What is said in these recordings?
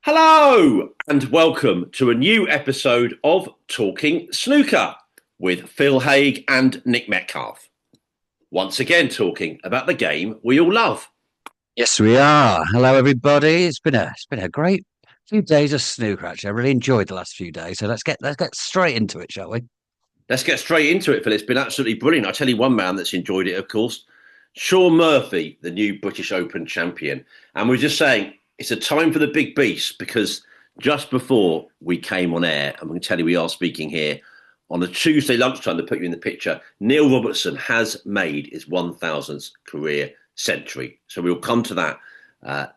Hello and welcome to a new episode of Talking Snooker with Phil Haig and Nick Metcalf. Once again, talking about the game we all love. Yes, we are. Hello, everybody. It's been a great few days of snooker. Actually, I really enjoyed the last few days. So let's get straight into it, shall we? Let's get straight into it, Phil. It's been absolutely brilliant. I tell you one man that's enjoyed it, of course, Shaun Murphy, the new British Open champion. And we're just saying it's a time for the big beast because just before we came on air, and we can tell you we are speaking here on a Tuesday lunchtime to put you in the picture, Neil Robertson has made his 1000th career century. So we'll come to that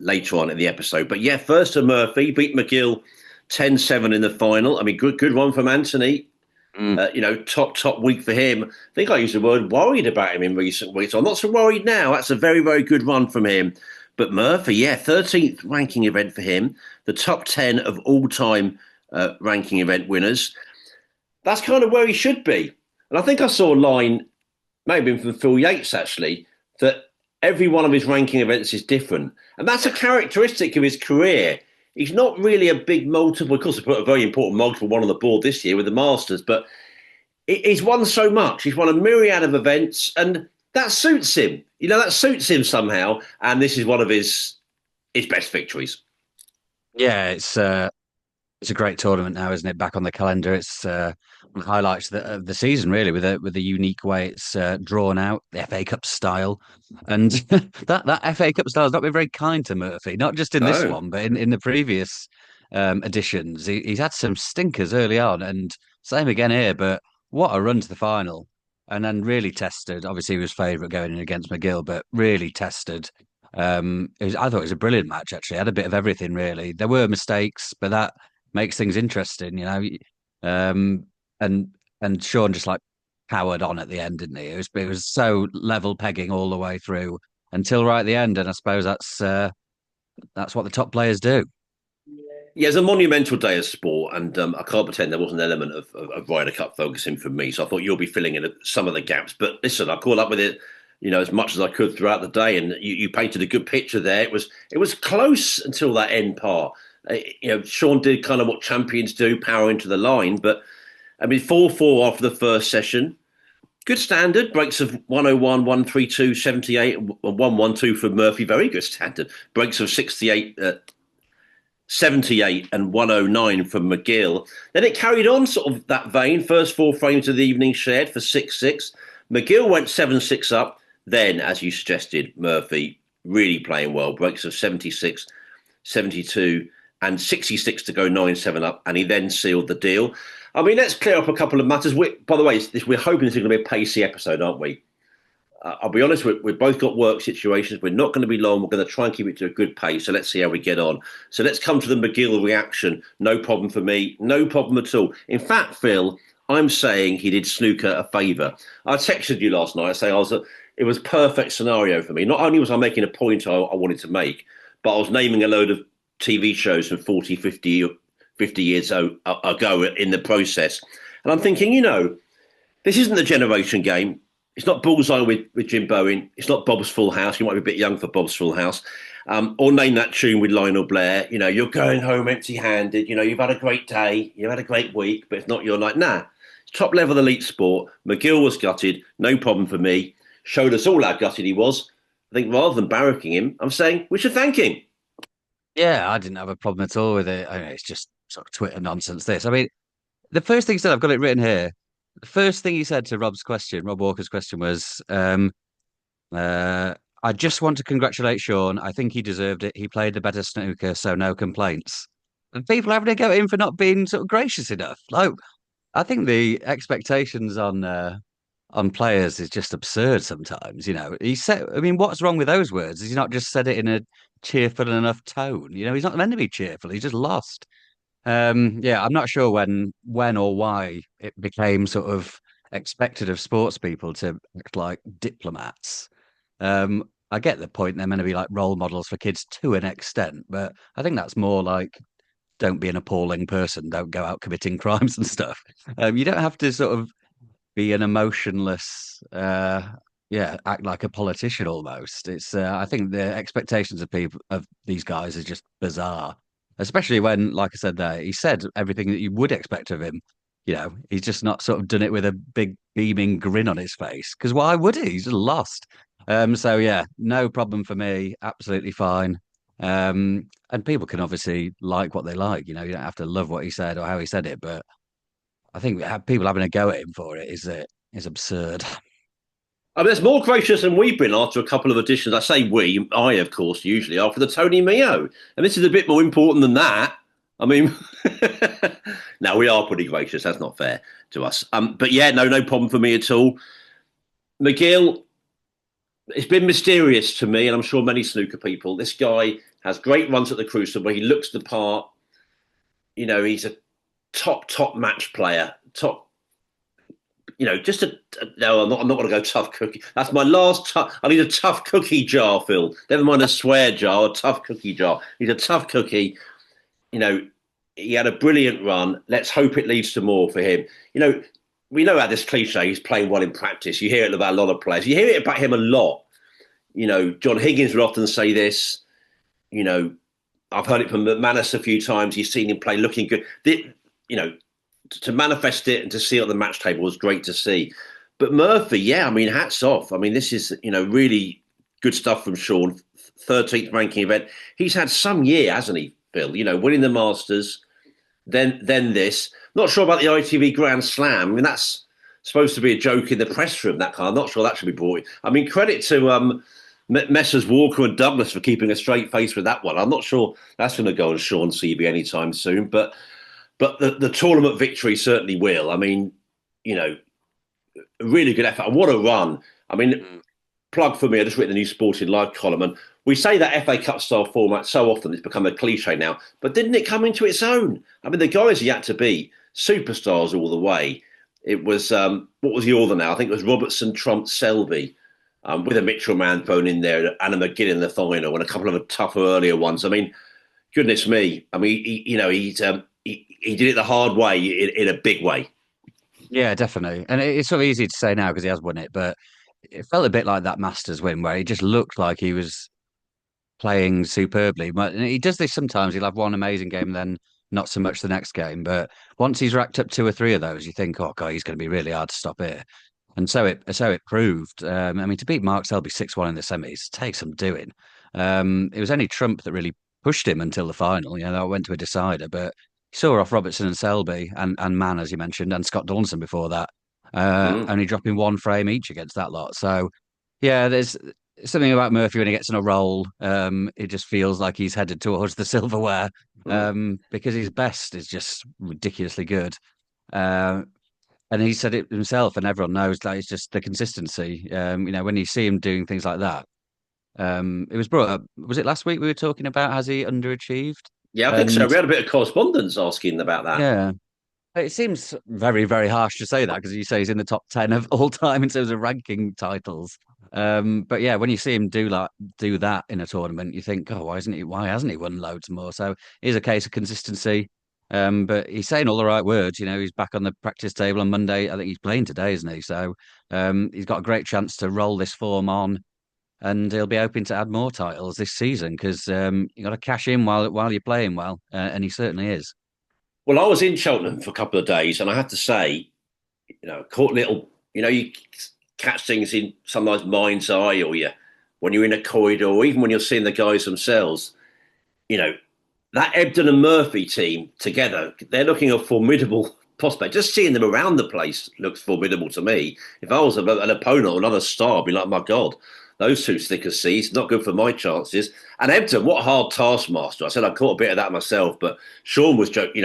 later on in the episode. But yeah, first to Murphy, beat McGill 10-7 in the final. I mean, good one from Anthony. Mm. Top week for him. I think I used the word worried about him in recent weeks. I'm not so worried now. That's a very, very good run from him. But Murphy, yeah, 13th ranking event for him, the top 10 of all time ranking event winners. That's kind of where he should be. And I think I saw a line, maybe from Phil Yates actually, that every one of his ranking events is different. And that's a characteristic of his career. He's not really a big multiple. Of course, he put a very important multiple one on the board this year with the Masters, but he's won so much. He's won a myriad of events, and that suits him. That suits him somehow. And this is one of his best victories. Yeah, it's a great tournament now, isn't it? Back on the calendar. It's one of the highlights of the season, really, with the unique way it's drawn out, the FA Cup style, and that FA Cup style has not been very kind to Murphy. Not just in this Oh, one, but in the previous editions. He's had some stinkers early on, and same again here. But what a run to the final, and then really tested. Obviously, he was favourite going in against McGill, but really tested. I thought it was a brilliant match. Actually, had a bit of everything. Really, there were mistakes, but that makes things interesting. Um, and and Sean just like powered on at the end, didn't he? It was so level pegging all the way through until right at the end, and I suppose that's what the top players do. yeah, it's a monumental day of sport, and I can't pretend there wasn't an element of Ryder Cup focusing for me. So I thought you'll be filling in some of the gaps. But listen, I caught up with it, as much as I could throughout the day, and you painted a good picture there. It was close until that end part. Sean did kind of what champions do, power into the line. But I mean, 4-4 after the first session, good standard. Breaks of 101, 132, 78, and 112 for Murphy. Very good standard. Breaks of 68. 78 and 109 from McGill. Then it carried on sort of that vein. First four frames of the evening shared for 6-6. McGill went 7-6 up. Then, as you suggested, Murphy really playing well. Breaks of 76, 72 and 66 to go 9-7 up. And he then sealed the deal. I mean, let's clear up a couple of matters. By the way, we're hoping this is going to be a pacey episode, aren't we? I'll be honest, we've both got work situations. We're not going to be long. We're going to try and keep it to a good pace. So let's see how we get on. So let's come to the McGill reaction. No problem for me. No problem at all. In fact, Phil, I'm saying he did Snooker a favour. I texted you last night. I say it was a perfect scenario for me. Not only was I making a point I wanted to make, but I was naming a load of TV shows from 40, 50 years ago in the process. And I'm thinking, this isn't the generation game. It's not Bullseye with Jim Bowen. It's not Bob's Full House. You might be a bit young for Bob's Full House. Or name that tune with Lionel Blair. You're going home empty-handed. You've had a great day. You've had a great week, but it's not your night. Nah, it's top level elite sport. McGill was gutted. No problem for me. Showed us all how gutted he was. I think rather than barracking him, I'm saying we should thank him. Yeah, I didn't have a problem at all with it. I mean, it's just sort of Twitter nonsense. This, I mean, the first thing he said, I've got it written here. The first thing he said to Rob Walker's question was, Uh, I just want to congratulate Sean. I think he deserved it. He played the better snooker, so no complaints. And people having to go at him for not being sort of gracious enough. Like, I think the expectations on players is just absurd sometimes. He said, I mean, what's wrong with those words? He's not just said it in a cheerful enough tone. He's not meant to be cheerful. He's just lost. Yeah, I'm not sure when or why it became sort of expected of sports people to act like diplomats. I get the point. They're meant to be like role models for kids to an extent, but I think that's more like don't be an appalling person, don't go out committing crimes and stuff. You don't have to sort of be an emotionless, yeah, act like a politician almost. It's I think the expectations of people of these guys is just bizarre. especially when, like I said there, he said everything that you would expect of him. He's just not sort of done it with a big beaming grin on his face. Because why would he? He's just lost. So yeah, no problem for me. Absolutely fine. And people can obviously like what they like. You don't have to love what he said or how he said it, but I think people having a go at him for it is absurd. I mean, it's more gracious than we've been after a couple of editions. I say we, I, of course, usually after the Tony Mio. And this is a bit more important than that. I mean, no, we are pretty gracious. That's not fair to us. But yeah, no problem for me at all. McGill, it's been mysterious to me, and I'm sure many snooker people. This guy has great runs at the Crucible. He looks the part. He's a top match player. Just no, I'm not going to go tough cookie. That's my last. I need a tough cookie jar, Phil. Never mind a swear jar, a tough cookie jar. He's a tough cookie. He had a brilliant run. Let's hope it leads to more for him. We know how this cliche, he's playing well in practice. You hear it about a lot of players. You hear it about him a lot. John Higgins would often say this. I've heard it from Manus a few times. He's seen him play looking good. To manifest it and to see it on the match table was great to see. But Murphy, yeah, I mean, hats off. I mean, this is, really good stuff from Shaun. 13th ranking event. He's had some year, hasn't he, Phil? Winning the Masters, then this. Not sure about the ITV Grand Slam. I mean, that's supposed to be a joke in the press room, that kind. I'm not sure that should be brought in. I mean, credit to Messrs Walker and Douglas for keeping a straight face with that one. I'm not sure that's going to go on Shaun's CV anytime soon, but the tournament victory certainly will. I mean, a really good effort. And what a run. I mean, plug for me, I just written the new Sporting Live column, and we say that FA Cup style format so often, it's become a cliche now, but didn't it come into its own? I mean, the guys he had to be superstars all the way. It was, what was the order now? I think it was Robertson, Trump, Selby, with a Mitchell man thrown in there, Anna McGinn in the final, and a couple of tougher earlier ones. I mean, goodness me. I mean, he did it the hard way in a big way. Yeah, definitely. And it's sort of easy to say now because he has won it, but it felt a bit like that Masters win where he just looked like he was playing superbly. But he does this sometimes. He'll have one amazing game and then not so much the next game. But once he's racked up two or three of those, you think, oh God, he's going to be really hard to stop here. And so it proved. I mean, to beat Mark Selby 6-1 in the semis takes some doing. It was only Trump that really pushed him until the final. That went to a decider, but he saw off Robertson and Selby and Mann, as you mentioned, and Scott Dawson before that, only dropping one frame each against that lot. So, yeah, there's something about Murphy when he gets in a roll. It just feels like he's headed towards the silverware because his best is just ridiculously good. And he said it himself, and everyone knows that it's just the consistency. When you see him doing things like that, it was brought up. Was it last week we were talking about has he underachieved? Yeah, I think so. And We had a bit of correspondence asking about that. yeah, it seems very, very harsh to say that because you say he's in the top 10 of all time in terms of ranking titles. But yeah, when you see him do that in a tournament, you think, oh, why hasn't he won loads more? So it is a case of consistency. But he's saying all the right words. He's back on the practice table on Monday. I think he's playing today, isn't he? So he's got a great chance to roll this form on, and he'll be hoping to add more titles this season because you got to cash in while you're playing well, and he certainly is. Well, I was in Cheltenham for a couple of days, and I have to say, caught little, you catch things in sometimes mind's eye, or when you're in a corridor, or even when you're seeing the guys themselves. That Ebden and Murphy team together, they're looking a formidable prospect. Just seeing them around the place looks formidable to me. If I was an opponent or another star, I'd be like, my God, those two thick as seas, not good for my chances. And Ebden, what a hard taskmaster. I said I caught a bit of that myself, but Shaun was joking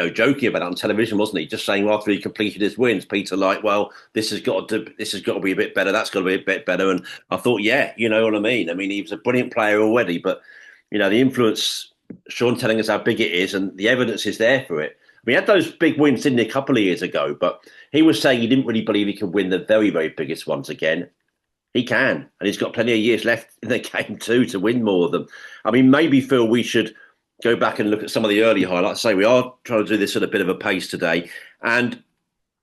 about that on television, wasn't he? Just saying after he completed his wins, Peter, like, well, this has got to be a bit better. That's got to be a bit better. And I thought, yeah, you know what I mean? I mean, he was a brilliant player already, but, the influence, Shaun telling us how big it is, and the evidence is there for it. We had those big wins, didn't he, a couple of years ago, but he was saying he didn't really believe he could win the very, very biggest ones again. He can, and he's got plenty of years left in the game too to win more of them. I mean, maybe, Phil, we should go back and look at some of the early highlights. Say we are trying to do this at a bit of a pace today, and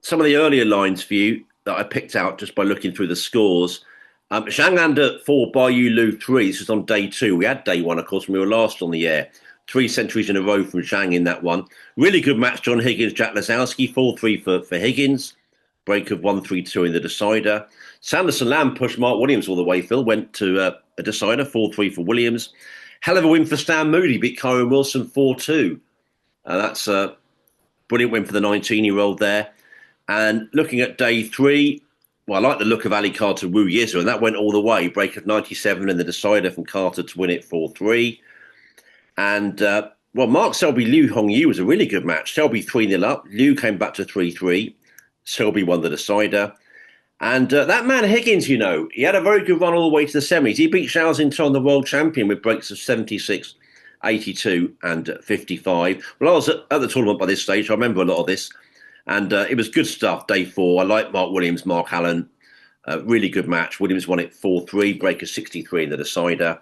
some of the earlier lines for you that I picked out just by looking through the scores. Zhang Anda 4, Bai Yu Lu 3. This was on day 2. We had day 1, of course, when we were last on the air. Three centuries in a row from Zhang in that one. Really good match, John Higgins, Jack Lesowski, 4-3 for Higgins. Break of 1-3-2 in the decider. Sanderson Lamb pushed Mark Williams all the way, Phil. Went to a decider, 4-3 for Williams. Hell of a win for Stan Moody, beat Kyron Wilson 4-2. That's a brilliant win for the 19-year-old there. And looking at day three, well, I like the look of Ali Carter Wu Yizha, and that went all the way. Break of 97 in the decider from Carter to win it 4-3. And, Mark Selby Liu Hongyu was a really good match. Selby 3-0 up. Liu came back to 3-3. Selby won the decider. And that man Higgins, he had a very good run all the way to the semis. He beat Zhao Xintong, the world champion, with breaks of 76, 82 and 55. Well, I was at the tournament by this stage. So I remember a lot of this. And it was good stuff, day four. I like Mark Williams, Mark Allen. Really good match. Williams won it 4-3, break of 63 in the decider.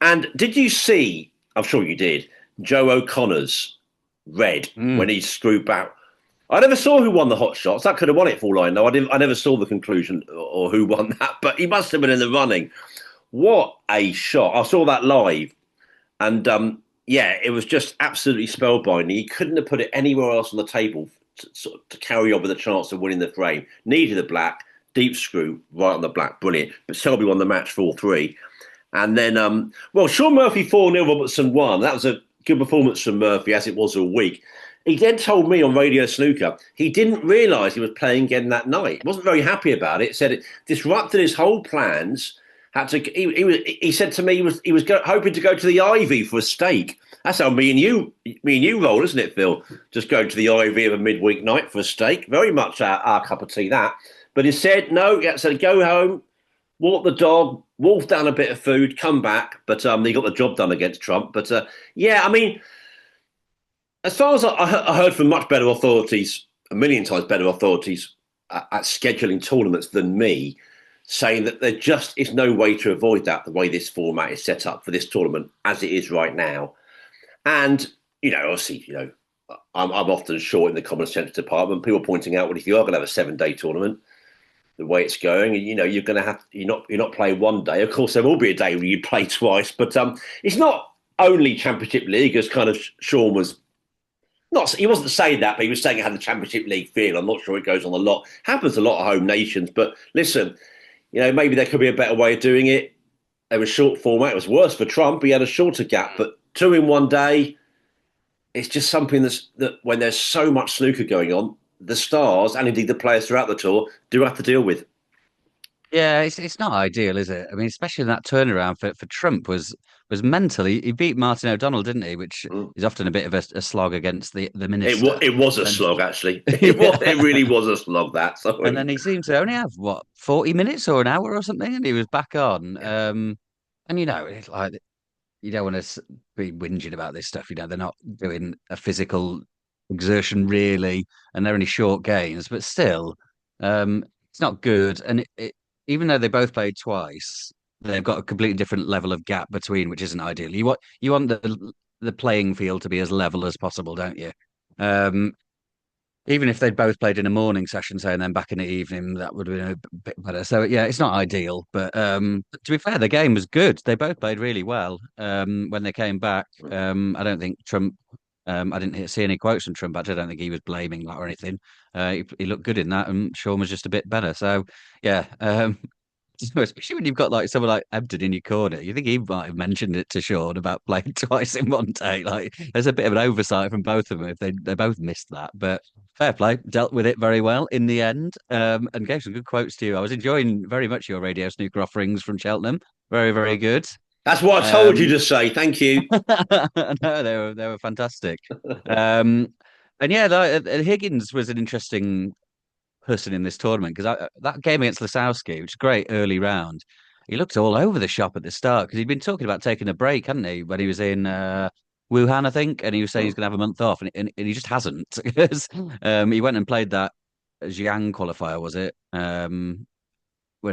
And did you see, I'm sure you did, Joe O'Connor's red when he screwed back? I never saw who won the hot shots. That could have won it for all I know. I never saw the conclusion or who won that, but he must have been in the running. What a shot. I saw that live. And it was just absolutely spellbinding. He couldn't have put it anywhere else on the table to carry on with a chance of winning the frame. Needed the black, deep screw, right on the black. Brilliant. But Selby won the match 4-3. And then, Shaun Murphy 4, Neil Robertson 1. That was a good performance from Murphy, as it was all week. He then told me on Radio Snooker he didn't realise he was playing again that night. Wasn't very happy about it. Said it disrupted his whole plans. He said to me he was hoping to go to the Ivy for a steak. That's how me and you roll, isn't it, Phil? Just go to the Ivy of a midweek night for a steak. Very much our cup of tea, that. But he said no. He said go home, walk the dog, wolf down a bit of food, come back. But he got the job done against Trump. But as far as I heard from much better authorities, a million times better authorities at scheduling tournaments than me, saying that there just is no way to avoid that, the way this format is set up for this tournament as it is right now. And, obviously, I'm often short in the common sense department. People pointing out, well, if you are going to have a 7-day tournament, the way it's going, you're going to have, you're not playing one day. Of course, there will be a day where you play twice, but it's not only Championship League, as kind of Shaun was. He wasn't saying that, but he was saying it had the Championship League feel. I'm not sure it goes on a lot. Happens a lot of home nations. But listen, maybe there could be a better way of doing it. It was short format. It was worse for Trump. He had a shorter gap. But 2 in 1 day, it's just something that when there's so much snooker going on, the stars and indeed the players throughout the tour do have to deal with. Yeah, it's not ideal, is it? I mean, especially that turnaround for Trump was mental. He beat Martin O'Donnell, didn't he? Which is often a bit of a slog against the minister. It was a slog, actually. It really was a slog, that. So. And then he seemed to only have, 40 minutes or an hour or something, and he was back on. And it's like you don't want to be whinging about this stuff. They're not doing a physical exertion really, and they're only short games, but still, it's not good. And even though they both played twice, they've got a completely different level of gap between, which isn't ideal. You want the playing field to be as level as possible, don't you? Even if they'd both played in a morning session, say, and then back in the evening, that would have been a bit better. So yeah, it's not ideal, but to be fair, the game was good. They both played really well when they came back. I don't think Trump. I didn't see any quotes from Trump. Actually, I don't think he was blaming that or anything. He looked good in that, and Shaun was just a bit better. So yeah, especially when you've got like someone like Ebden in your corner, you think he might have mentioned it to Shaun about playing twice in one day. Like, there's a bit of an oversight from both of them if they both missed that. But fair play, dealt with it very well in the end, and gave some good quotes to you. I was enjoying very much your radio snooker offerings from Cheltenham. Very, very good. That's what I told you to say. Thank you. No, they were fantastic. And yeah, Higgins was an interesting person in this tournament because that game against Lesowski, which was a great early round, he looked all over the shop at the start because he'd been talking about taking a break, hadn't he, when he was in Wuhan, I think, and he was saying he's going to have a month off, and he just hasn't because he went and played that Xi'an qualifier, was it, when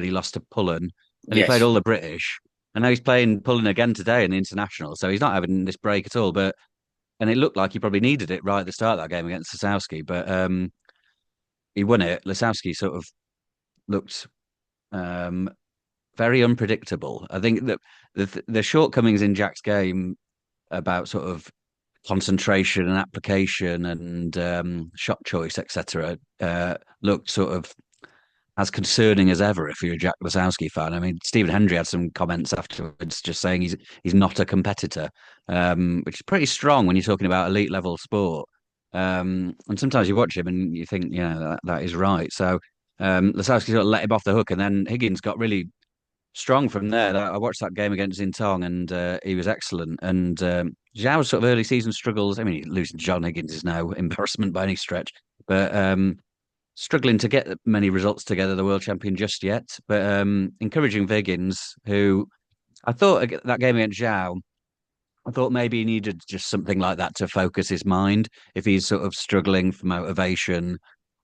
he lost to Pullen, and he played all the British, and now he's playing Pullen again today in the international, so he's not having this break at all, and it looked like he probably needed it right at the start of that game against Lesowski, but he won it. Lesowski sort of looked very unpredictable. I think that the shortcomings in Jack's game about sort of concentration and application and shot choice, etc., looked sort of as concerning as ever if you're a Jack Lasowski fan. I mean, Stephen Hendry had some comments afterwards just saying he's not a competitor, which is pretty strong when you're talking about elite level sport. And sometimes you watch him and you think, that is right. So Lasowski sort of let him off the hook, and then Higgins got really strong from there. I watched that game against Zintong, and he was excellent. And Zhao's sort of early season struggles. I mean, losing to John Higgins is no embarrassment by any stretch, but struggling to get many results together, the world champion just yet. But encouraging Higgins, who I thought that game against Zhao, I thought maybe he needed just something like that to focus his mind if he's sort of struggling for motivation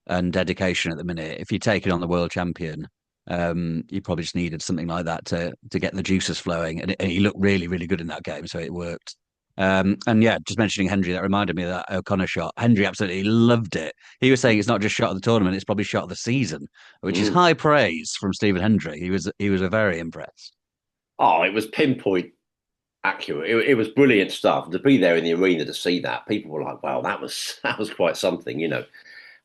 and dedication at the minute. If you're taking on the world champion, you probably just needed something like that to get the juices flowing. And he looked really, really good in that game, so it worked. And yeah, just mentioning Hendry, that reminded me of that O'Connor shot. Hendry absolutely loved it. He was saying it's not just shot of the tournament, it's probably shot of the season, which is Mm. high praise from Stephen Hendry. He was very impressed. Oh, it was pinpoint accurate. It was brilliant stuff. To be there in the arena to see that, people were like, "Wow, that was that was quite something," you know.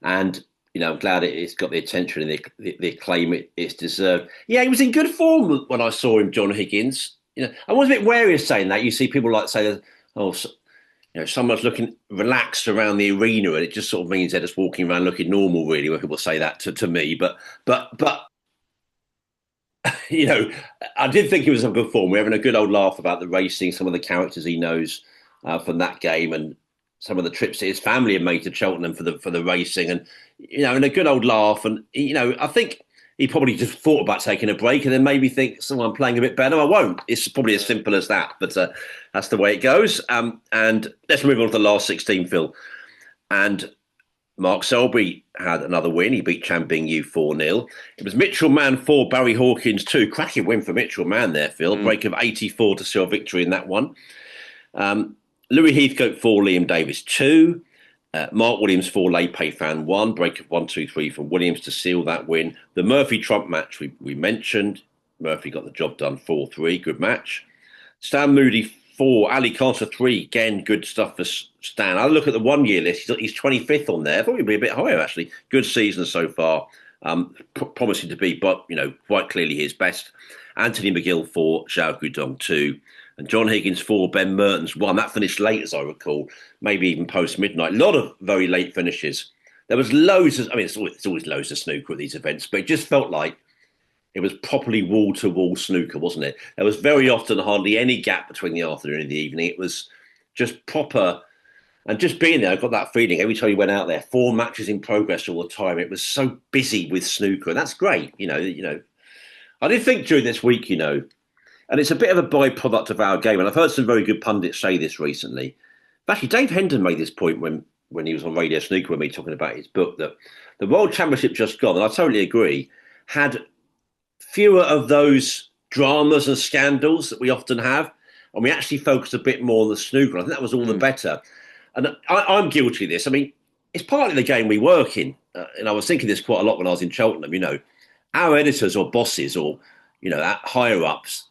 And I'm glad it's got the attention and the acclaim it's deserved. Yeah, he was in good form when I saw him, John Higgins. I was a bit wary of saying that. You see people like say, that, "Oh, someone's looking relaxed around the arena," and it just sort of means they're just walking around looking normal, really. When people say that to me, but you know, I did think he was a good form. We're having a good old laugh about the racing, some of the characters he knows from that game, and some of the trips that his family had made to Cheltenham for the racing, and and a good old laugh. And I think he probably just thought about taking a break, and then maybe think, "So I'm playing a bit better. I won't." It's probably as simple as that, but that's the way it goes. And let's move on to the last 16, Phil. And Mark Selby had another win. He beat Chambing U 4-0. It was Mitchell Mann 4, Barry Hawkins 2. Cracking win for Mitchell Mann there, Phil. Break of 84 to seal victory in that one. Louis Heathcote 4, Liam Davis 2. Mark Williams 4, Lay Pay Fan 1. Break of 1-2-3 from Williams to seal that win. The Murphy Trump match we mentioned. Murphy got the job done 4-3. Good match. Stan Moody 4, Ali Carter 3. Again, good stuff for Stan. I look at the 1 year list. He's 25th on there. I thought he'd be a bit higher, actually. Good season so far. Promising to be, but, quite clearly his best. Anthony McGill 4, Zhao Gudong 2. And John Higgins 4, Ben Mertens 1. That finished late, as I recall, maybe even post midnight. A lot of very late finishes. There was loads of, it's always loads of snooker at these events, but it just felt like it was properly wall-to-wall snooker, wasn't it? There was very often hardly any gap between the afternoon and the evening. It was just proper. And just being there, I got that feeling every time you went out there, 4 matches in progress all the time. It was so busy with snooker, and that's great. I did think during this week, and it's a bit of a byproduct of our game. And I've heard some very good pundits say this recently. Actually, Dave Hendon made this point when he was on Radio Snooker with me talking about his book, that the World Championship just gone, and I totally agree, had fewer of those dramas and scandals that we often have. And we actually focused a bit more on the snooker. I think that was all the better. And I'm guilty of this. I mean, it's partly the game we work in. And I was thinking this quite a lot when I was in Cheltenham, our editors or bosses or, higher ups,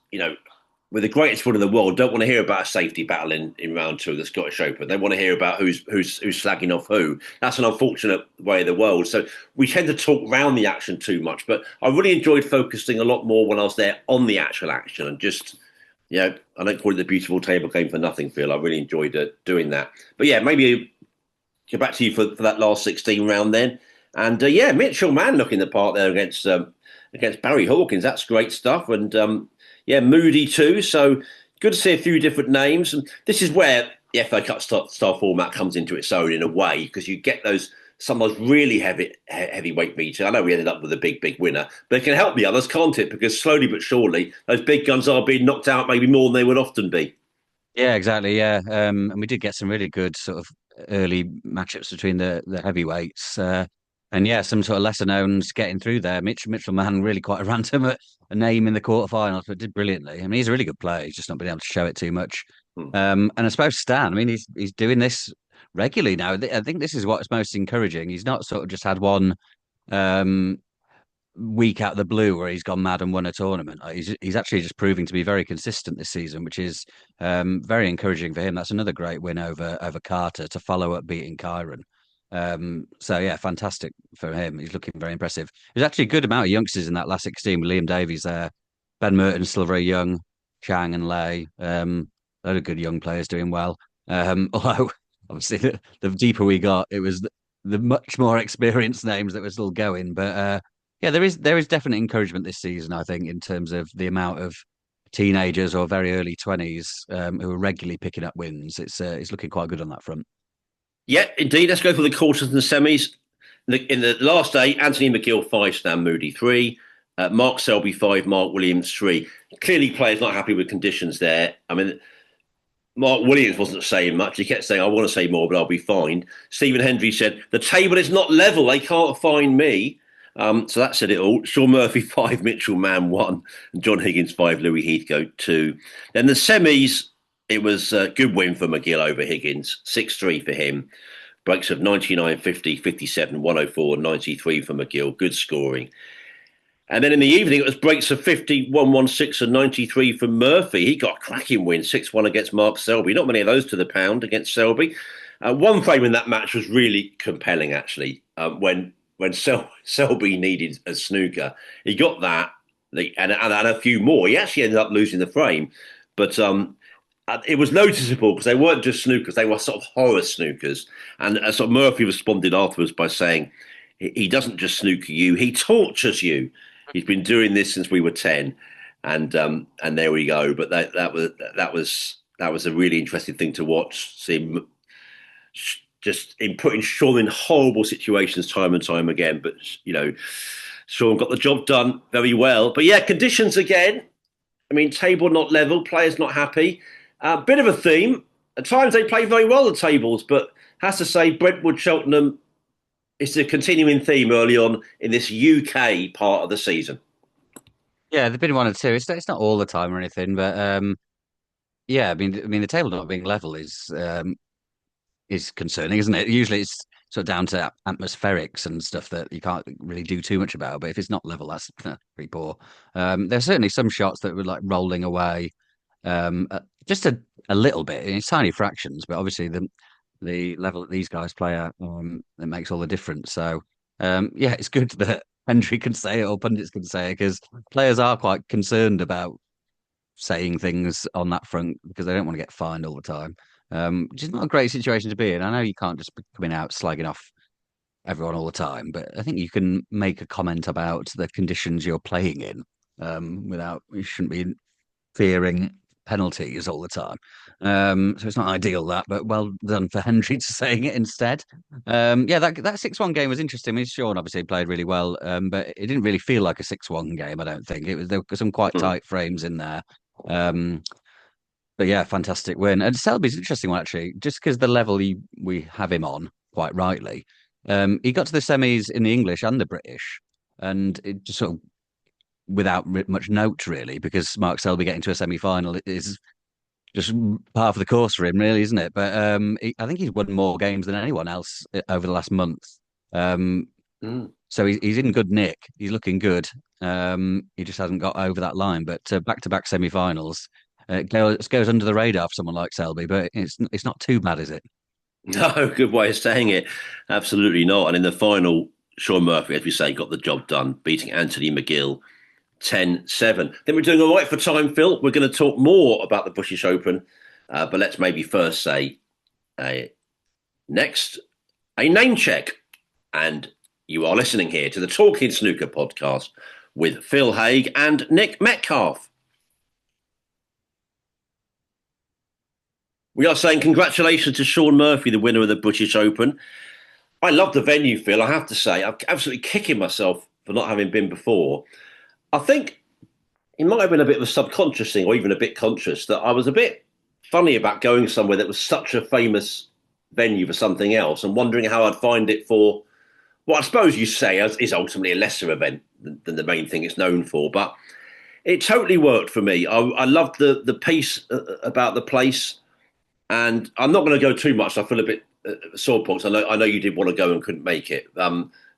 with the greatest one in the world, don't want to hear about a safety battle in round 2 of the Scottish Open. They want to hear about who's slagging off who. That's an unfortunate way of the world. So we tend to talk round the action too much. But I really enjoyed focusing a lot more when I was there on the actual action and just, I don't call it the beautiful table game for nothing, Phil. I really enjoyed doing that. But yeah, maybe get back to you for that last 16 round then. And Mitchell Mann looking the part there against Barry Hawkins. That's great stuff. And Moody too. So good to see a few different names. And this is where the FA Cup style format comes into its own in a way, because you get some of those really heavyweight meetings. I know we ended up with a big winner, but it can help the others, can't it? Because slowly but surely, those big guns are being knocked out maybe more than they would often be. Yeah, exactly. Yeah, and we did get some really good sort of early matchups between the heavyweights, and yeah, some sort of lesser knowns getting through there. Mitchell Mann really quite a random a name in the quarterfinals, but did brilliantly. I mean, he's a really good player. He's just not been able to show it too much. Hmm. And I suppose Stan. I mean, he's doing this regularly now. I think this is what's most encouraging. He's not sort of just had one. Um, week out of the blue where he's gone mad and won a tournament. He's actually just proving to be very consistent this season, which is very encouraging for him. That's another great win over Carter to follow up beating Kyron. So yeah, fantastic for him. He's looking very impressive. There's actually a good amount of youngsters in that last 16 with Liam Davies there. Ben Merton's still very young, Chang and Lei. A lot of good young players doing well. Although obviously the deeper we got, it was the much more experienced names that were still going. But yeah, there is definite encouragement this season, I think, in terms of the amount of teenagers or very early 20s who are regularly picking up wins. It's looking quite good on that front. Yeah, indeed. Let's go for the quarters and the semis. In the last day, Anthony McGill 5, Stan Moody 3, Mark Selby 5, Mark Williams 3. Clearly, players not happy with conditions there. I mean, Mark Williams wasn't saying much. He kept saying, I want to say more, but I'll be fine. Stephen Hendry said, the table is not level. They can't find me. So that said it all. Shaun Murphy 5, Mitchell Mann 1, and John Higgins 5, Louis Heathcote 2. Then the semis, it was a good win for McGill over Higgins, 6-3 for him. Breaks of 99, 50, 57, 104, 93 for McGill. Good scoring. And then in the evening, it was breaks of 50, 116, and 93 for Murphy. He got a cracking win, 6-1 against Mark Selby. Not many of those to the pound against Selby. One frame in that match was really compelling, actually, when Selby needed a snooker. He got that and a few more. He actually ended up losing the frame. But it was noticeable because they weren't just snookers, they were sort of horror snookers. And sort of Murphy responded afterwards by saying, he doesn't just snooker you, he tortures you. He's been doing this since we were 10, and there we go. But that was a really interesting thing to watch. See him just in putting Shaun in horrible situations time and time again. But Shaun got the job done very well. But yeah, conditions again. I mean, table not level, players not happy. Bit of a theme. At times they play very well the tables, but has to say Brentwood, Cheltenham. It's a continuing theme early on in this UK part of the season. Yeah, there've been one or two. It's not all the time or anything, but yeah, I mean the table not being level is concerning, isn't it? Usually it's sort of down to atmospherics and stuff that you can't really do too much about. But if it's not level, that's pretty poor. There's certainly some shots that were like rolling away, just a little bit in tiny fractions, but obviously the level that these guys play at it makes all the difference. So yeah, it's good that Hendry can say it or pundits can say it because players are quite concerned about saying things on that front because they don't want to get fined all the time. Which is not a great situation to be in. I know you can't just be coming out slagging off everyone all the time, but I think you can make a comment about the conditions you're playing in without you shouldn't be fearing penalties all the time. So it's not ideal that, but well done for Hendry to saying it instead. Yeah, that 6-1 game was interesting. I mean, Shaun obviously played really well, but it didn't really feel like a 6-1 game, I don't think. There were some quite Mm. tight frames in there. But yeah, fantastic win. And Selby's an interesting one actually, just because the level we have him on, quite rightly. He got to the semis in the English and the British, and it just sort of without much note really, because Mark Selby getting to a semi-final is just part of the course for him, really, isn't it? But I think he's won more games than anyone else over the last month. Um, Mm. so he's in good nick. He's looking good. He just hasn't got over that line. But back-to-back semi-finals, it goes under the radar for someone like Selby, but it's not too bad, is it? No, good way of saying it. Absolutely not. And in the final, Shaun Murphy, as we say, got the job done, beating Anthony McGill 10-7. Then we're doing all right for time, Phil. We're going to talk more about the British Open, but let's maybe first say uh, next a name check. And you are listening here to the Talking Snooker podcast with Phil Haigh and Nick Metcalf. We are saying congratulations to Shaun Murphy, the winner of the British Open. I love the venue, Phil. I have to say, I'm absolutely kicking myself for not having been before. I think it might have been a bit of a subconscious thing, or even a bit conscious, that I was a bit funny about going somewhere that was such a famous venue for something else and wondering how I'd find it for what I suppose you say is ultimately a lesser event than the main thing it's known for. But it totally worked for me. I loved the piece about the place. And I'm not going to go too much. I feel a bit sore points. I know you did want to go and couldn't make it.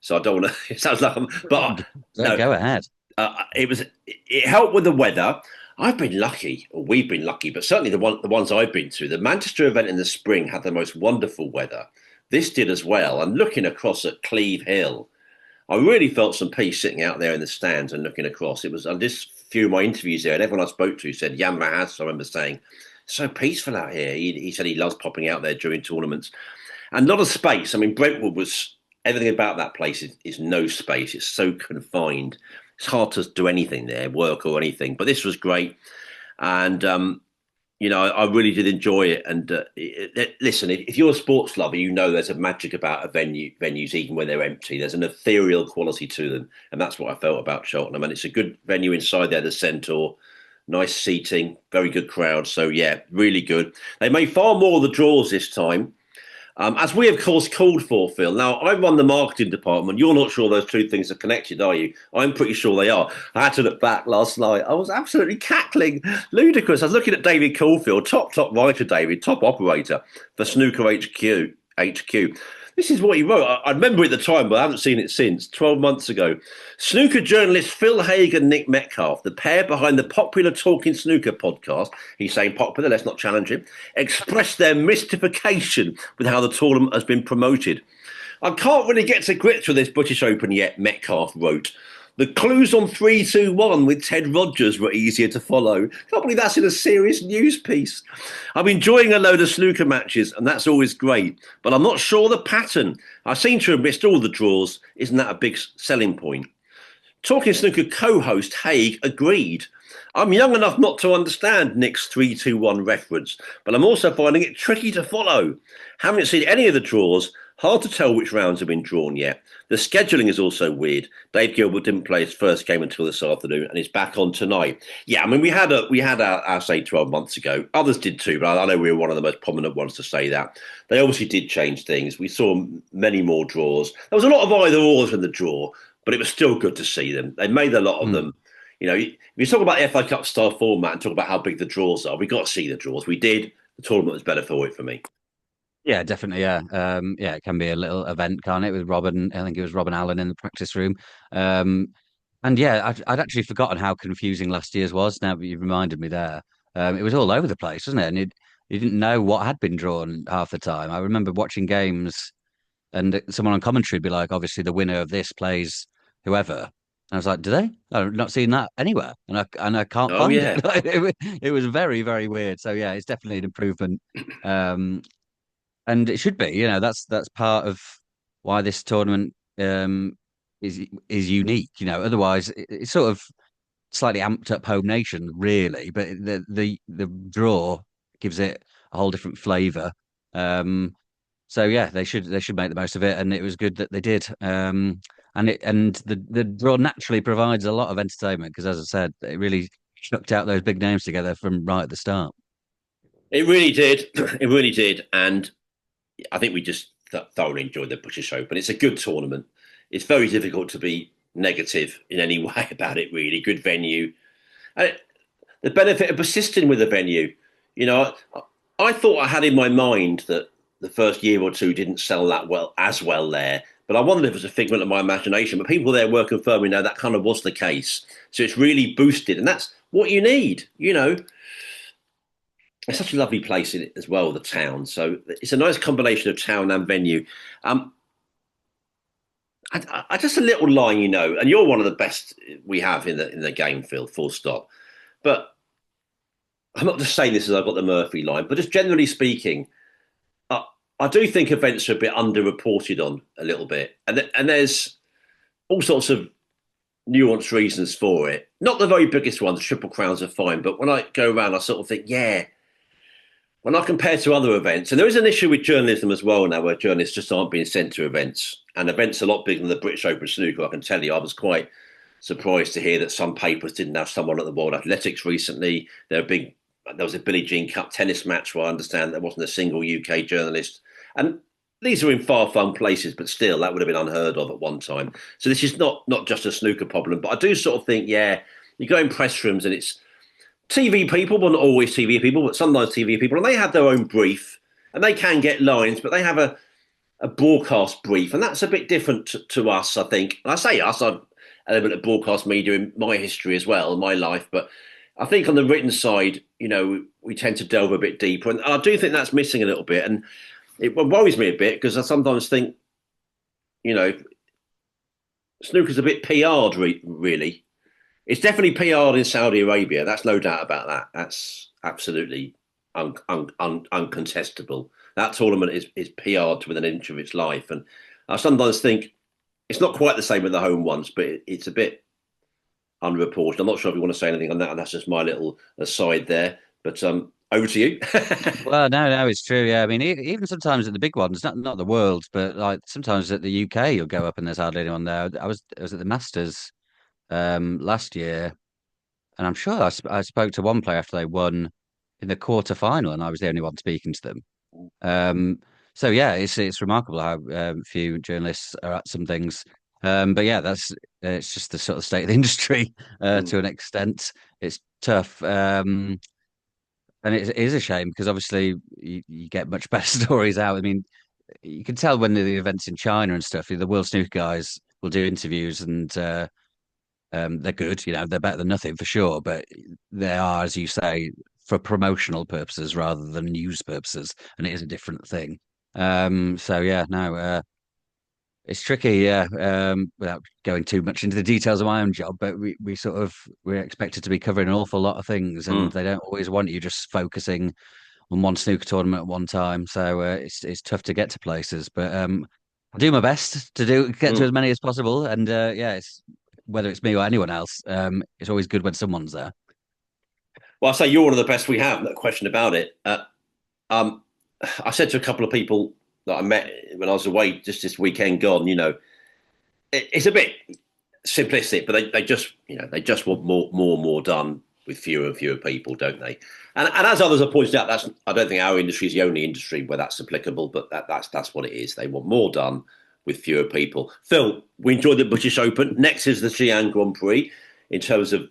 So I don't want to. It sounds like I'm, but no, Go ahead. it helped with the weather. I've been lucky, or we've been lucky, but certainly the ones I've been to, the Manchester event in the spring had the most wonderful weather. This did as well. And looking across at Cleve Hill, I really felt some peace sitting out there in the stands and looking across. It was on this few of my interviews there, and everyone I spoke to said Yamaha has. I remember saying, so peaceful out here. He said he loves popping out there during tournaments. And not a space. I mean, Brentwood was everything about that place is no space. It's so confined. It's hard to do anything there, work or anything. But this was great, and I really did enjoy it. And listen, if you're a sports lover, you know there's a magic about venues, even when they're empty. There's an ethereal quality to them, and that's what I felt about Cheltenham. And it's a good venue inside there, the Centaur. Nice seating, very good crowd. So yeah, really good. They made far more of the draws this time. As we, of course, called for, Phil. Now, I run the marketing department. You're not sure those two things are connected, are you? I'm pretty sure they are. I had to look back last night. I was absolutely cackling, ludicrous. I was looking at David Caulfield, top writer, David, top operator for Snooker HQ. This is what he wrote. I remember it at the time, but I haven't seen it since, 12 months ago. Snooker journalists Phil Haig and Nick Metcalf, the pair behind the popular Talking Snooker podcast, he's saying popular, let's not challenge him, expressed their mystification with how the tournament has been promoted. I can't really get to grips with this British Open yet, Metcalf wrote. The clues on 3-2-1 with Ted Rogers were easier to follow. Can't believe that's in a serious news piece. I'm enjoying a load of snooker matches, and that's always great. But I'm not sure the pattern. I seem to have missed all the draws. Isn't that a big selling point? Talking Snooker co-host Haig agreed. I'm young enough not to understand Nick's 3-2-1 reference, but I'm also finding it tricky to follow. Haven't seen any of the draws. Hard to tell which rounds have been drawn yet. The scheduling is also weird. Dave Gilbert didn't play his first game until this afternoon, and he's back on tonight. Yeah, I mean, we had our say 12 months ago. Others did too, but I know we were one of the most prominent ones to say that. They obviously did change things. We saw many more draws. There was a lot of either ors in the draw, but it was still good to see them. They made a lot of them. You know, if you talk about the FA Cup style format and talk about how big the draws are, we got to see the draws. We did. The tournament was better for it for me. Yeah, definitely. Yeah, yeah, it can be a little event, can't it? With Robin, I think it was Robin Allen in the practice room. And yeah, I'd actually forgotten how confusing last year's was. Now that you've reminded me there, it was all over the place, wasn't it? And you didn't know what had been drawn half the time. I remember watching games, and someone on commentary would be like, "Obviously, the winner of this plays whoever." And I was like, "Do they? I've not seen that anywhere, and I can't Oh find yeah. it." It was very, very weird. So yeah, it's definitely an improvement. Um, and it should be. That's part of why this tournament is unique. Otherwise it's sort of slightly amped up Home Nation, really, but the draw gives it a whole different flavour. So yeah, they should make the most of it, and it was good that they did. And the draw naturally provides a lot of entertainment because, as I said, it really chucked out those big names together from right at the start. It really did. It really did. And I think we just thoroughly enjoyed the British Open. It's a good tournament. It's very difficult to be negative in any way about it, really. Good venue. And the benefit of persisting with the venue. I thought I had in my mind that the first year or two didn't sell that well as well there. But I wondered if it was a figment of my imagination. But people there were confirming now that kind of was the case. So it's really boosted. And that's what you need. It's such a lovely place in it as well, the town. So it's a nice combination of town and venue. Um, I just a little line, and you're one of the best we have in the game, Phil. Full stop. But I'm not just saying this as I've got the Murphy line, but just generally speaking, I do think events are a bit underreported on a little bit, and there's all sorts of nuanced reasons for it. Not the very biggest ones. Triple Crowns are fine, but when I go around, I sort of think, yeah. When I compare to other events, and there is an issue with journalism as well now, where journalists just aren't being sent to events, and events a lot bigger than the British Open Snooker. I can tell you, I was quite surprised to hear that some papers didn't have someone at the World Athletics recently. There was a Billie Jean Cup tennis match where I understand there wasn't a single UK journalist, and these are in far-flung places, but still, that would have been unheard of at one time. So this is not just a snooker problem, but I do sort of think, yeah, you go in press rooms and it's TV people, well, not always TV people, but sometimes TV people, and they have their own brief, and they can get lines, but they have a broadcast brief, and that's a bit different to us, I think. And I say us, I've element of broadcast media in my history as well, my life, but I think on the written side, we tend to delve a bit deeper, and I do think that's missing a little bit, and it worries me a bit because I sometimes think, you know, snooker's a bit PR'd, really. It's definitely PR'd in Saudi Arabia. That's no doubt about that. That's absolutely uncontestable. That tournament is PR'd to within an inch of its life. And I sometimes think it's not quite the same with the home ones, but it's a bit underreported. I'm not sure if you want to say anything on that, and that's just my little aside there. But over to you. Well, no, it's true. Yeah, I mean, even sometimes at the big ones, not the worlds, but like sometimes at the UK, you'll go up and there's hardly anyone there. I was at the Masters last year, and I'm sure I spoke to one player after they won in the quarter final, and I was the only one speaking to them. Um, so yeah, it's remarkable how few journalists are at some things. But yeah, that's it's just the sort of state of the industry Mm, to an extent. It's tough. And it is a shame because obviously you get much better stories out. I mean, you can tell when the events in China and stuff, the World Snooker guys will do interviews and they're good. They're better than nothing for sure, but they are, as you say, for promotional purposes rather than news purposes, and it is a different thing. So yeah, no, it's tricky, yeah. Without going too much into the details of my own job, but we're expected to be covering an awful lot of things, and mm, they don't always want you just focusing on one snooker tournament at one time. So it's tough to get to places, but I do my best to get to as mm. many as possible. And yeah, it's whether it's me or anyone else, it's always good when someone's there. Well, I say you're one of the best we have, no question about it. Um, I said to a couple of people that I met when I was away just this weekend gone, it's a bit simplistic, but they just want more done with fewer and fewer people, don't they? And as others have pointed out, I don't think our industry is the only industry where that's applicable, but that's what it is. They want more done with fewer people. Phil, we enjoyed the British Open. Next is the Xi'an Grand Prix in terms of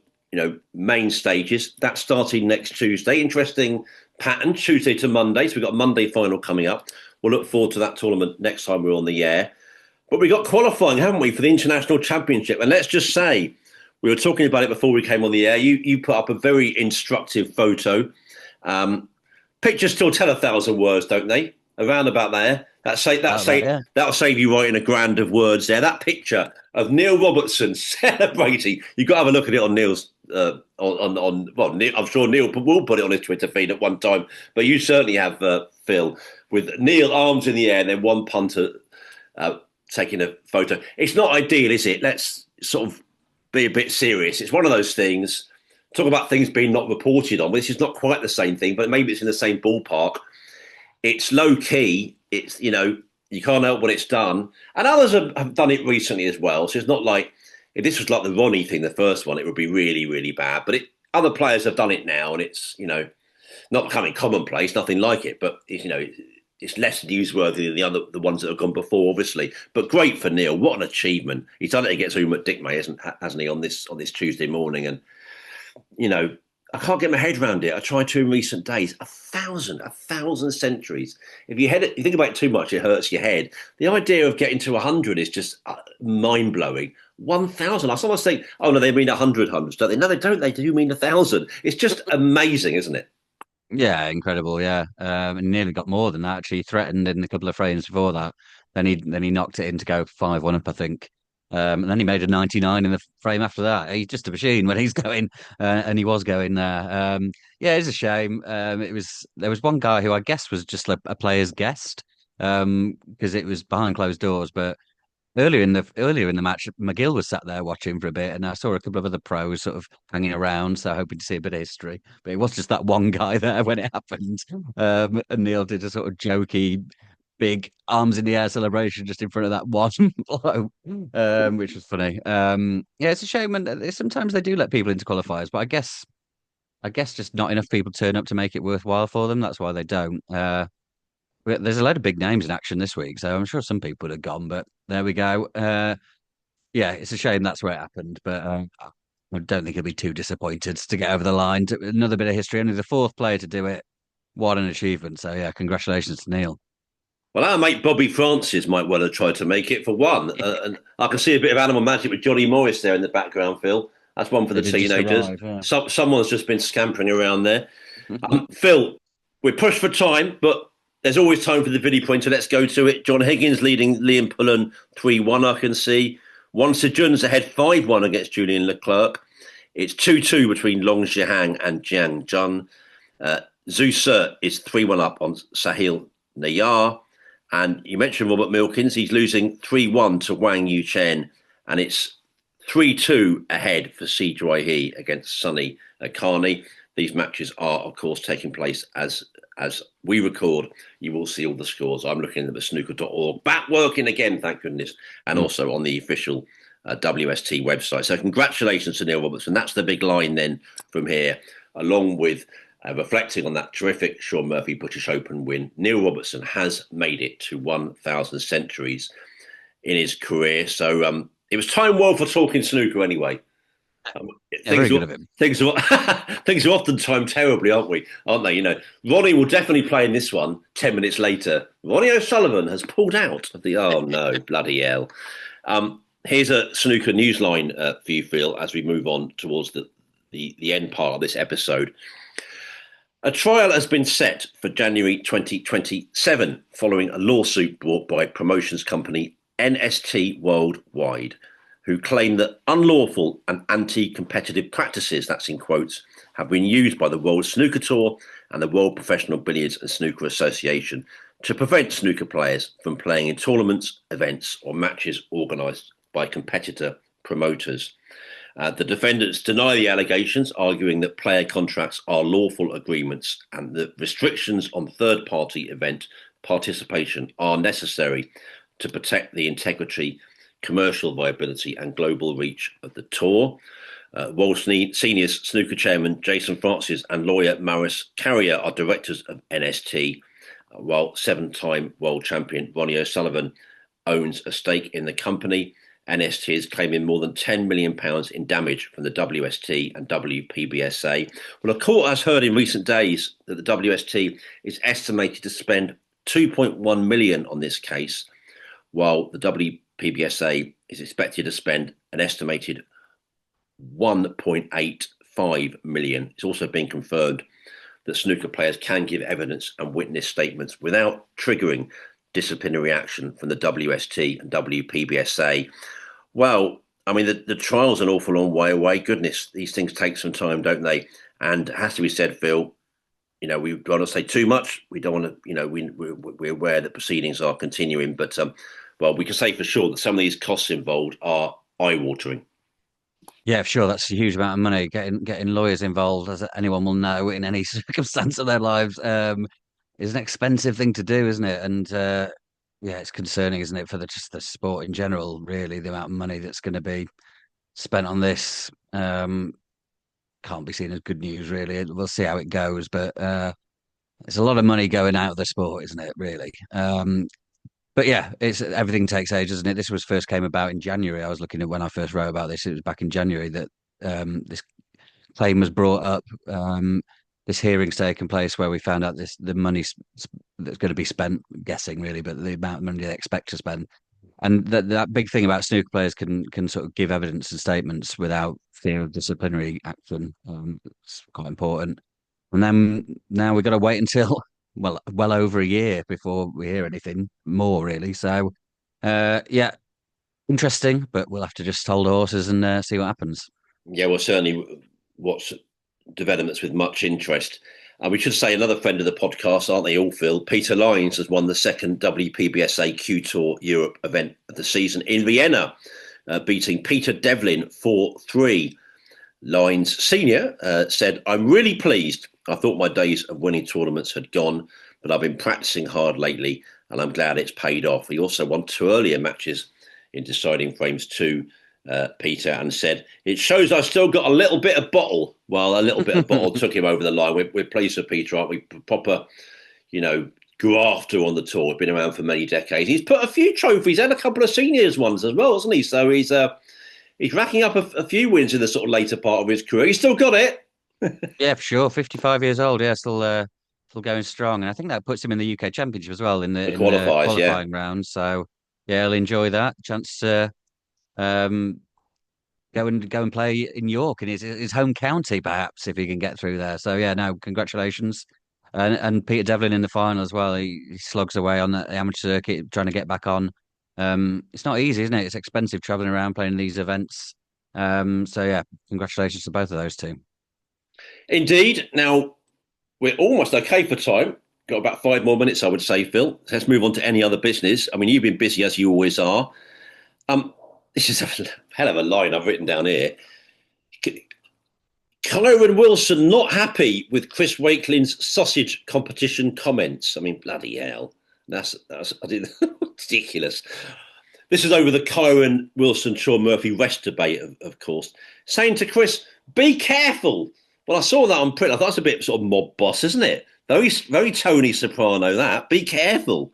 main stages. That's starting next Tuesday. Interesting pattern, Tuesday to Monday. So we've got a Monday final coming up. We'll look forward to that tournament next time we're on the air. But we got qualifying, haven't we, for the International Championship? And let's just say, we were talking about it before we came on the air. You put up a very instructive photo. Um, Pictures still tell 1,000 words, don't they? Around about there. About that, yeah. That'll save you writing a grand of words there. That picture of Neil Robertson celebrating. You've got to have a look at it on Neil's well, Neil, I'm sure Neil will put it on his Twitter feed at one time, but you certainly have Phil with Neil arms in the air and then one punter uh, taking a photo. It's not ideal, is it? Let's sort of be a bit serious. It's one of those things. Talk about things being not reported on. This is not quite the same thing, but maybe it's in the same ballpark. It's low key. It's you can't help what it's done, and others have done it recently as well. So it's not like if this was like the Ronnie thing, the first one, it would be really really bad. But other players have done it now, and it's not becoming commonplace, nothing like it. But it's less newsworthy than the ones that have gone before, obviously. But great for Neil. What an achievement! He's done it against Uma Dickmay, hasn't he, on this Tuesday morning? And you know, I can't get my head around it. I tried to in recent days. A thousand centuries. You think about it too much, it hurts your head. The idea of getting to 100 is just mind blowing. 1,000. I sometimes think, oh no, they mean 100 hundreds, don't they? No, they don't. They do mean 1,000. It's just amazing, isn't it? Yeah, incredible. Yeah, and nearly got more than that. Actually, threatened in a couple of frames before that. Then he knocked it in to go 5-1 up, I think. And then he made a 99 in the frame after that. He's just a machine when he's going, and he was going there. Yeah, it's a shame. There was one guy who I guess was just a player's guest, because it was behind closed doors, but earlier in the match, McGill was sat there watching for a bit, and I saw a couple of other pros sort of hanging around, so hoping to see a bit of history. But it was just that one guy there when it happened. And Neil did a sort of jokey, big arms in the air celebration just in front of that one blow, which was funny. Yeah, it's a shame, and sometimes they do let people into qualifiers, but I guess just not enough people turn up to make it worthwhile for them. That's why they don't. There's a load of big names in action this week, so I'm sure some people would have gone, but there we go. Yeah, it's a shame that's where it happened, but I don't think he'll be too disappointed to get over the line. Another bit of history, only the fourth player to do it. What an achievement. So, yeah, congratulations to Neil. Well, our mate Bobby Francis might well have tried to make it for one. And I can see a bit of animal magic with Johnny Morris there in the background, Phil. That's one for They the did just teenagers. arrive, yeah. Someone's just been scampering around there. Phil, we're pushed for time, but there's always time for the video pointer. Let's go to it. John Higgins leading Liam Pullen 3-1, I can see. Wan Sejun's ahead 5-1 against Julian Leclerc. It's 2-2 between Long Zhihang and Jiang Jun. Zhu Se is 3-1 up on Sahil Nayar. And you mentioned Robert Milkins. He's losing 3-1 to Wang Yuchen. And it's 3-2 ahead for Si Juai against Sunny Carney. These matches are, of course, taking place as we record. You will see all the scores. I'm looking at the snooker.org. Back working again, thank goodness. And also on the official WST website. So congratulations to Neil Robertson. That's the big line then from here, along with reflecting on that terrific Shaun Murphy British Open win. Neil Robertson has made it to 1,000 centuries in his career. So it was time well for talking snooker anyway. Very good of him. Things are things are often timed terribly, aren't they? You know, Ronnie will definitely play in this one 10 minutes later. Ronnie O'Sullivan has pulled out of the... Oh, no, bloody hell. Here's a snooker newsline for you, Phil, as we move on towards the end part of this episode. A trial has been set for January 2027 following a lawsuit brought by promotions company NST Worldwide, who claim that unlawful and anti-competitive practices, that's in quotes, have been used by the World Snooker Tour and the World Professional Billiards and Snooker Association to prevent snooker players from playing in tournaments, events or matches organised by competitor promoters. The defendants deny the allegations, arguing that player contracts are lawful agreements and that restrictions on third-party event participation are necessary to protect the integrity, commercial viability and global reach of the tour. World Senior Snooker Chairman Jason Francis and lawyer Maurice Carrier are directors of NST, while seven-time world champion Ronnie O'Sullivan owns a stake in the company. NST is claiming more than £10 million in damage from the WST and WPBSA. Well, a court has heard in recent days that the WST is estimated to spend £2.1 million on this case, while the WPBSA is expected to spend an estimated £1.85 million. It's also been confirmed that snooker players can give evidence and witness statements without triggering disciplinary action from the WST and WPBSA. Well, I mean, the trial's an awful long way away. Goodness, these things take some time, don't they? And it has to be said, Phil, you know, we don't want to say too much. We don't want to, you know, we're aware that proceedings are continuing. But, well, we can say for sure that some of these costs involved are eye-watering. Yeah, sure. That's a huge amount of money. Getting lawyers involved, as anyone will know, in any circumstance of their lives, is an expensive thing to do, isn't it? And yeah, it's concerning, isn't it, for just the sport in general, really, the amount of money that's going to be spent on this. Can't be seen as good news, really. We'll see how it goes, but it's a lot of money going out of the sport, isn't it, really? But yeah, it's everything takes age, doesn't it? This was first came about in January. I was looking at when I first wrote about this. It was back in January that this claim was brought up. This hearing's taken place where we found out the money that's going to be spent, guessing really, but the amount of money they expect to spend. And that big thing about snooker players can sort of give evidence and statements without fear of disciplinary action. It's quite important. And then now we've got to wait until well over a year before we hear anything more, really. So, yeah, interesting, but we'll have to just hold the horses and see what happens. Yeah, well, certainly watch developments with much interest. We should say another friend of the podcast, aren't they all, Phil? Peter Lyons has won the second WPBSA Q Tour Europe event of the season in Vienna, beating Peter Devlin 4-3. Lyons Senior said, "I'm really pleased. I thought my days of winning tournaments had gone, but I've been practicing hard lately and I'm glad it's paid off." He also won two earlier matches in deciding frames too, Peter, and said, "It shows I've still got a little bit of bottle." Well, a little bit of bottle took him over the line. We're pleased for Peter, aren't we? Proper, you know, grafter on the tour. Been around for many decades. He's put a few trophies and a couple of seniors ones as well, hasn't he? So he's racking up a few wins in the sort of later part of his career. He's still got it. Yeah, for sure. 55 years old. Yeah, still still going strong, and I think that puts him in the UK Championship as well The in the qualifiers, yeah. qualifying round. So yeah, he'll enjoy that chance to um, go and play in York in his home county, perhaps if he can get through there. So yeah, no, congratulations. And Peter Devlin in the final as well. He slogs away on the amateur circuit, trying to get back on. It's not easy, isn't it? It's expensive traveling around playing these events. So yeah, congratulations to both of those two. Indeed. Now, we're almost okay for time. Got about 5 more minutes, I would say, Phil. Let's move on to any other business. I mean, you've been busy as you always are. Um, this is a hell of a line I've written down here. Kyron Wilson not happy with Chris Wakeling's sausage competition comments. I mean, bloody hell. That's ridiculous. This is over the Kyron Wilson Shaun Murphy rest debate, of course. Saying to Chris, be careful. Well, I saw that on print. I thought that's a bit sort of mob boss, isn't it? Very, very Tony Soprano, that. Be careful.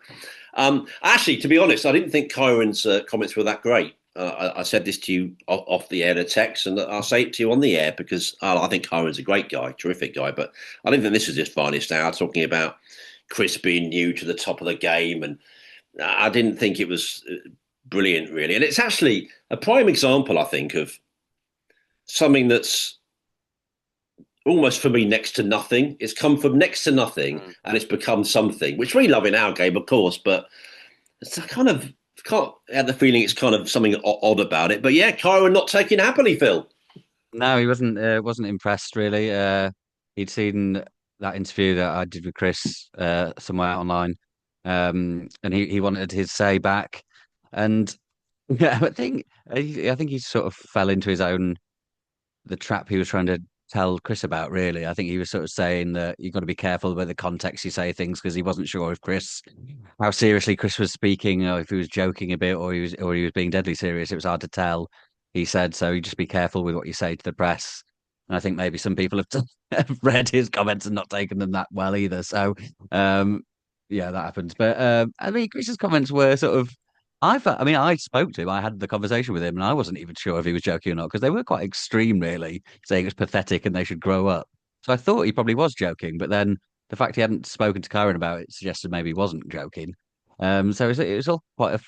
Actually, to be honest, I didn't think Kyron's comments were that great. I said this to you off the air in a text, and I'll say it to you on the air because I think Kyron's a great guy, terrific guy. But I didn't think this was his finest hour, talking about Chris being new to the top of the game. And I didn't think it was brilliant, really. And it's actually a prime example, I think, of something that's almost for me next to nothing. It's come from next to nothing and it's become something, which we love in our game, of course, but it's a kind of can't have the feeling it's kind of something odd about it. But yeah, Kyron not taking happily, Phil. No, he wasn't impressed really. He'd seen that interview that I did with Chris somewhere online, and he wanted his say back. And yeah, I think he sort of fell into his own the trap he was trying to tell Chris about, really. I think he was sort of saying that you've got to be careful with the context you say things because he wasn't sure if how seriously Chris was speaking, or if he was joking a bit, or he was being deadly serious. It was hard to tell. He said so. You just be careful with what you say to the press. And I think maybe some people have read his comments and not taken them that well either. So, yeah, that happens. But I mean, Chris's comments were sort of I mean, I spoke to him. I had the conversation with him, and I wasn't even sure if he was joking or not because they were quite extreme, really, saying it's pathetic and they should grow up. So I thought he probably was joking, but then the fact he hadn't spoken to Karen about it suggested maybe he wasn't joking. So it was all quite a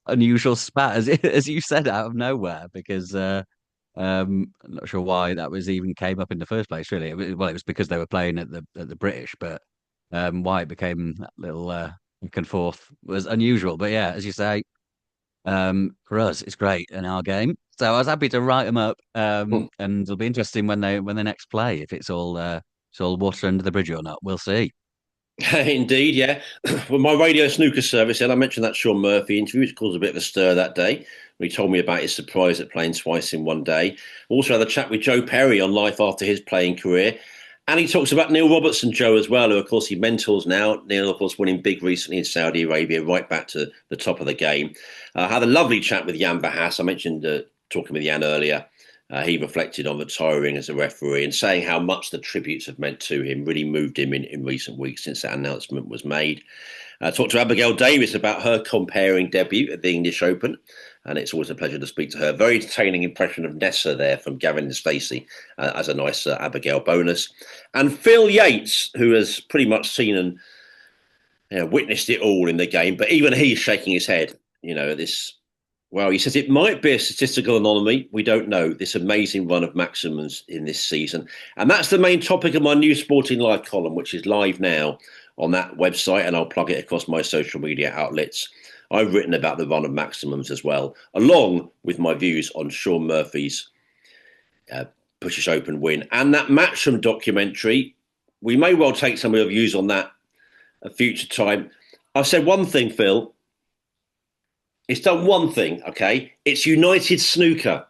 unusual spat, as you said, out of nowhere, because I'm not sure why that was even came up in the first place. Really, well, it was because they were playing at the British, but why it became that little back and forth was unusual. But yeah, as you say. For us, it's great in our game. So I was happy to write them up. And it'll be interesting when they next play, if it's all water under the bridge or not. We'll see. Indeed, yeah. Well, my radio snooker service, and I mentioned that Shaun Murphy interview, which caused a bit of a stir that day. He told me about his surprise at playing twice in one day. Also had a chat with Joe Perry on life after his playing career. And he talks about Neil Robertson, Joe, as well, who, of course, he mentors now. Neil, of course, winning big recently in Saudi Arabia, right back to the top of the game. Had a lovely chat with Jan Bahas. I mentioned talking with Jan earlier. He reflected on retiring as a referee and saying how much the tributes have meant to him, really moved him in recent weeks since that announcement was made. Talked to Abigail Davis about her comparing debut at the English Open, and it's always a pleasure to speak to her. Very entertaining impression of Nessa there from Gavin and Stacey as a nice Abigail bonus. And Phil Yates, who has pretty much seen and witnessed it all in the game, but even he's shaking his head, this. Well, he says it might be a statistical anomaly. We don't know. This amazing run of maximums in this season. And that's the main topic of my new Sporting Live column, which is live now on that website. And I'll plug it across my social media outlets. I've written about the run of maximums as well, along with my views on Shaun Murphy's British Open win. And that Matchroom documentary, we may well take some of your views on that a future time. I've said one thing, Phil. It's done one thing, okay? It's united snooker.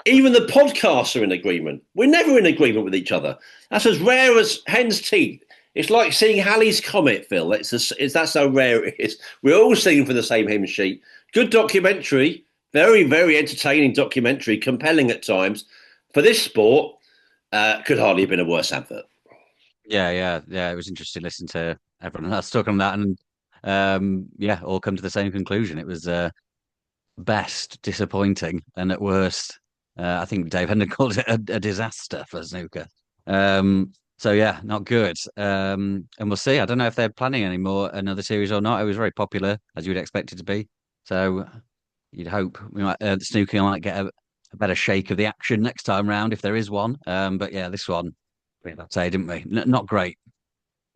Even the podcasts are in agreement. We're never in agreement with each other. That's as rare as hen's teeth. It's like seeing Halley's Comet, Phil. That's how rare it is. We're all singing for the same hymn sheet. Good documentary. Very, very entertaining documentary. Compelling at times. For this sport, could hardly have been a worse advert. Yeah. It was interesting listening to everyone else talking on that, and yeah, all come to the same conclusion. It was best disappointing, and at worst, I think Dave Hendon called it a disaster for snooker. So yeah, not good. And we'll see. I don't know if they're planning any more another series or not. It was very popular, as you would expect it to be. So you'd hope we might Snooker might get a better shake of the action next time round if there is one. But yeah, this one we had to say, didn't we? Not great.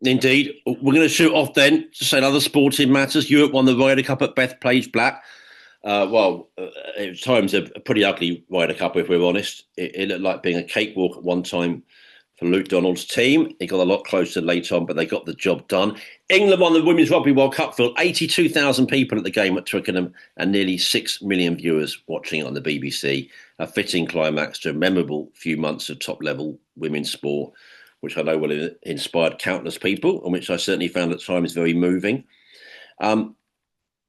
Indeed. We're going to shoot off then to say other sporting matters. Europe won the Ryder Cup at Bethpage Black. At times a pretty ugly Ryder Cup, if we're honest. It looked like being a cakewalk at one time for Luke Donald's team. It got a lot closer later on, but they got the job done. England won the Women's Rugby World Cup field. 82,000 people at the game at Twickenham and nearly 6 million viewers watching it on the BBC. A fitting climax to a memorable few months of top-level women's sport, which I know will have inspired countless people and which I certainly found at times very moving.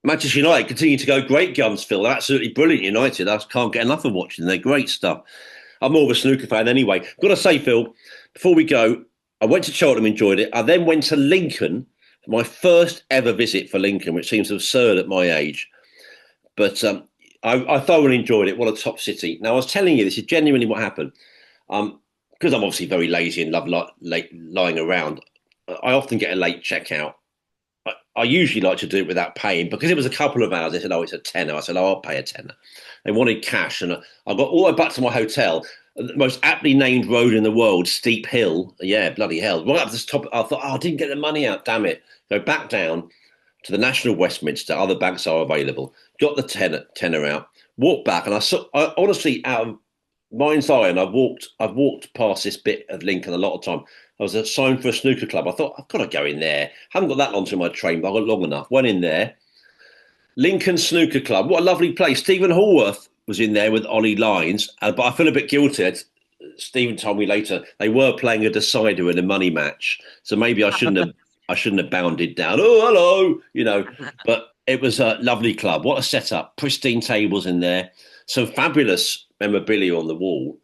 Manchester United continue to go great guns, Phil. They're absolutely brilliant, United. I can't get enough of watching them. They're great stuff. I'm more of a snooker fan anyway. Got to say, Phil, before we go, I went to Cheltenham, enjoyed it. I then went to Lincoln, my first ever visit for Lincoln, which seems absurd at my age. But I thoroughly enjoyed it. What a top city. Now, I was telling you, this is genuinely what happened. Because I'm obviously very lazy and love lying around, I often get a late checkout. I usually like to do it without paying because it was a couple of hours. They said, "Oh, it's a tenner." I said, "Oh, I'll pay a tenner." They wanted cash, and I got all the way back to my hotel, the most aptly named road in the world, Steep Hill. Yeah, bloody hell! Right up to the top. I thought, "Oh, I didn't get the money out. Damn it!" Go back down to the National Westminster. Other banks are available. Got the tenner out. Walked back, and I honestly, out of mind's eye, and I've walked past this bit of Lincoln a lot of time. I was assigned for a snooker club. I thought, I've got to go in there. Haven't got that long to my train, but I got long enough. Went in there. Lincoln Snooker Club. What a lovely place. Stephen Hallworth was in there with Ollie Lines, but I feel a bit guilty. Stephen told me later they were playing a decider in a money match, so maybe I shouldn't have bounded down. Oh, hello, But it was a lovely club. What a setup! Pristine tables in there, some fabulous memorabilia on the wall.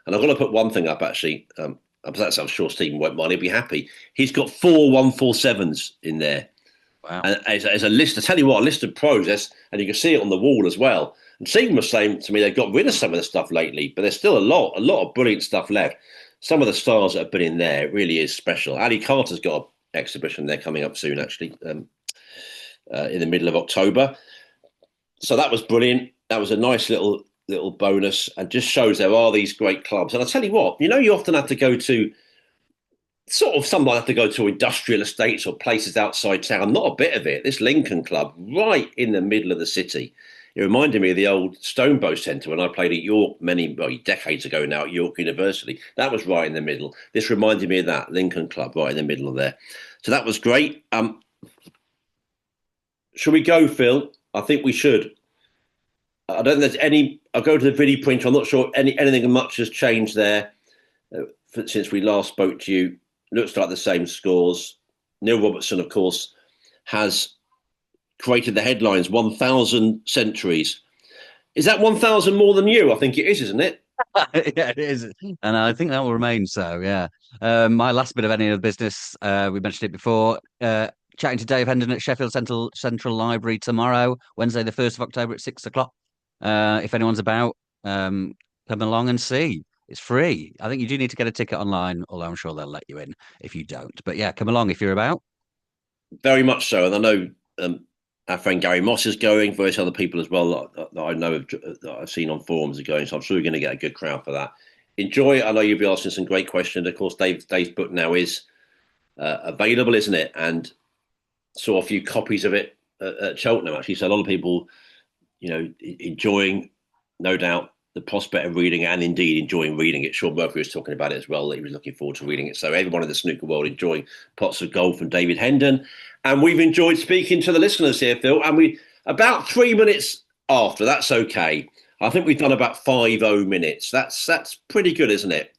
And I've got to put one thing up actually. I'm sure Stephen won't mind. He'll be happy. He's got 4 147s in there. Wow. And as a list, I tell you what, a list of pros, and you can see it on the wall as well. And Stephen was saying to me they've got rid of some of the stuff lately, but there's still a lot of brilliant stuff left. Some of the stars that have been in there, it really is special. Ali Carter's got an exhibition there coming up soon, actually, in the middle of October. So that was brilliant. That was a nice little bonus, and just shows there are these great clubs. And I tell you what, you often have to go to some have to go to industrial estates or places outside town. Not a bit of it. This Lincoln Club, right in the middle of the city. It reminded me of the old Stonebow Centre when I played at York decades ago now at York University. That was right in the middle. This reminded me of that Lincoln Club right in the middle of there. So that was great. Should we go, Phil? I think we should. I don't think there's any. I'll go to the video printer. I'm not sure anything much has changed there since we last spoke to you. Looks like the same scores. Neil Robertson, of course, has created the headlines 1,000 centuries. Is that 1,000 more than you? I think it is, isn't it? Yeah, it is, and I think that will remain so. Yeah. My last bit of any of the business, we mentioned it before. Chatting to Dave Hendon at Sheffield Central Library tomorrow, Wednesday, the 1st of October at 6 o'clock. If anyone's about, come along and see. It's free. I think you do need to get a ticket online, although I'm sure they'll let you in if you don't. But yeah, come along if you're about. Very much so. And I know our friend Gary Moss is going, various other people as well that I know that I've seen on forums are going. So I'm sure we're going to get a good crowd for that. Enjoy it. I know you'll be asking some great questions. Of course, Dave's book now is available, isn't it? And saw a few copies of it at Cheltenham, actually. So a lot of people, enjoying, no doubt, the prospect of reading it and indeed enjoying reading it. Shaun Murphy was talking about it as well, that he was looking forward to reading it. So everyone in the snooker world enjoying Pots of Gold from David Hendon. And we've enjoyed speaking to the listeners here, Phil. And we about 3 minutes after, that's okay. I think we've done about 50 minutes. That's pretty good, isn't it?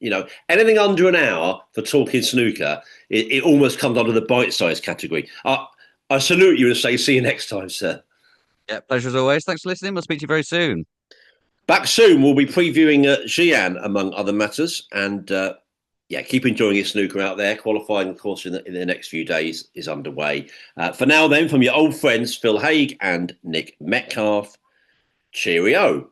Anything under an hour for talking snooker, it almost comes under the bite-sized category. I salute you and say see you next time, sir. Yeah, pleasure as always. Thanks for listening. We'll speak to you very soon. Back soon, we'll be previewing Xi'an, among other matters. And keep enjoying your snooker out there. Qualifying, of course, in the next few days is underway. For now, then, from your old friends, Phil Haigh and Nick Metcalf, cheerio.